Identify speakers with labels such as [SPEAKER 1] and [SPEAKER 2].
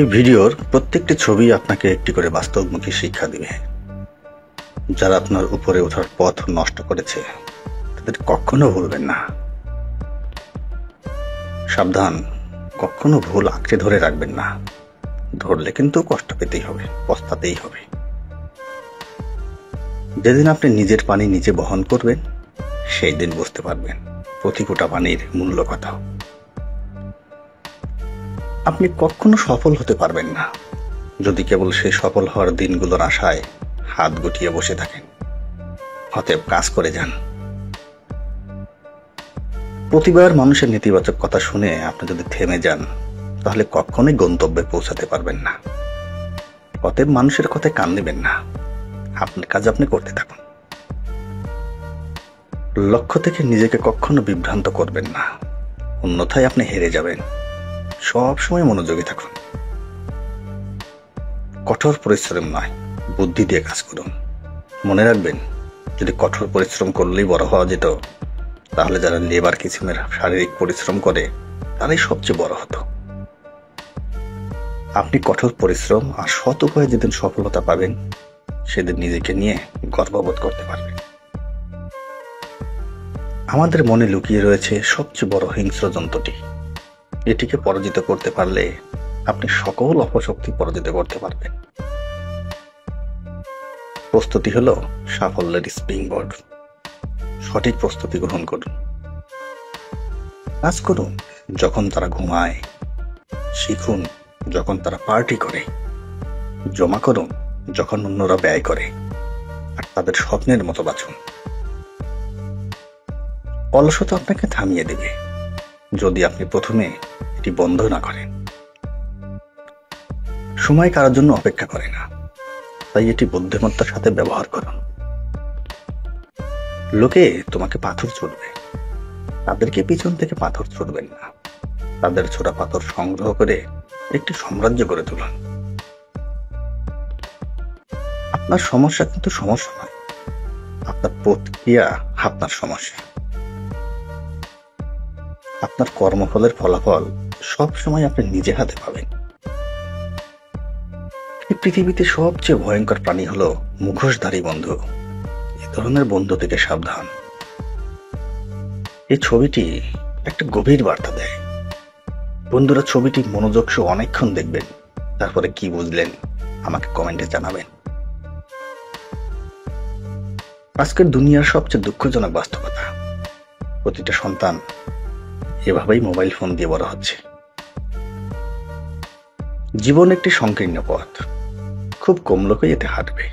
[SPEAKER 1] এই ভিডিওর প্রত্যেকটি ছবি আপনাকে একটি করে বাস্তবমুখী শিক্ষা দিবে। যারা আপনার উপরে ওঠার পথ নষ্ট করেছে তাদের কখনো ভুলবেন না। সাবধান, কখনো ভুল আঁকড়ে ধরে রাখবেন না। ধরলে কিন্তু কষ্ট পেতেই হবে, পস্তাতেই হবে। যেদিন আপনি নিজের পানি নিজে বহন করবেন সেই দিন বুঝতে পারবেন প্রতি ফোঁটা পানির মূল্য কত। আপনি কখনো সফল হতে পারবেন না যদি কেবল সেই সফল হওয়ার দিনগুলোর আশায় হাত গুটিয়ে বসে থাকেন। অতএব কাজ করে যান। প্রতিবার মানুষের নেতিবাচক কথা শুনে আপনি যদি থেমে যান তাহলে কখনোই গন্তব্যে পৌঁছাতে পারবেন না। অতএব মানুষের কথায় কান দিবেন না, আপনার কাজ আপনি করতে থাকুন। লক্ষ্য থেকে নিজেকে কখনো বিভ্রান্ত করবেন না, অন্যথায় আপনি হেরে যাবেন। সব সময় মনোযোগী থাকুন। কঠোর পরিশ্রম নয়, বুদ্ধি দিয়ে কাজ করুন। মনে রাখবেন, যদি কঠোর পরিশ্রম করলেই বড় হওয়া যেত তাহলে যারা লেবার কিসিমের শারীরিক পরিশ্রম করে তারাই সবচেয়ে বড় হতো। আপনি কঠোর পরিশ্রম আর সৎ উপায়ে যেদিন সফলতা পাবেন সেদিন নিজেকে নিয়ে গর্ববোধ করতে পারবেন। আমাদের মনে লুকিয়ে রয়েছে সবচেয়ে বড় হিংস্র জন্তুটি। এটিকে পরাজিত করতে পারলে আপনি সকল অপশক্তি পরাজিত করতে পারবেন। প্রস্তুতি হলো সাফল্যের স্প্রিংবোর্ড। সঠিক প্রস্তুতি গ্রহণ করুন। কাজ করুন যখন তারা ঘুমায়, শিখুন যখন তারা পার্টি করে, জমা করুন যখন অন্যরা ব্যয় করে, আর তাদের স্বপ্নের মতো বাঁচুন। অলসতা আপনাকে থামিয়ে দেবে যদি আপনি প্রথমে এটি বন্ধ না করেন। সময় কারোর জন্য অপেক্ষা করে না, তাই এটি বুদ্ধিমত্তার সাথে ব্যবহার করুন। লোকে তোমাকে পাথর ছুড়বে, তাদেরকে পিছন থেকে পাথর ছুড়বেন না। তাদের ছোড়া পাথর সংগ্রহ করে একটি সাম্রাজ্য গড়ে তুলুন। আপনার সমস্যা কিন্তু সমস্যা নয়, আপনার প্রতিক্রিয়া আপনার সমস্যা। আপনার কর্মফলের ফলাফল সব সময় আপনি নিজে হাতে পাবেন। এই পৃথিবীতে সবচেয়ে ভয়ঙ্কর প্রাণী হলো মুখোশধারী বন্ধু। এ ধরনের বন্ধু থেকে সাবধান। এই ছবিটি একটা গভীর বার্তা দেয়। বন্ধুরা, ছবিটি মনোযোগ সহ অনেকক্ষণ দেখবেন, তারপরে কি বুঝলেন আমাকে কমেন্টে জানাবেন। আজকের দুনিয়ার সবচেয়ে দুঃখজনক বাস্তবতা, প্রতিটা সন্তান এভাবেই মোবাইল ফোন দিয়ে বড় হচ্ছে। জীবন একটি সংকীর্ণ পথ, খুব কম লোকই এতে হাঁটবে।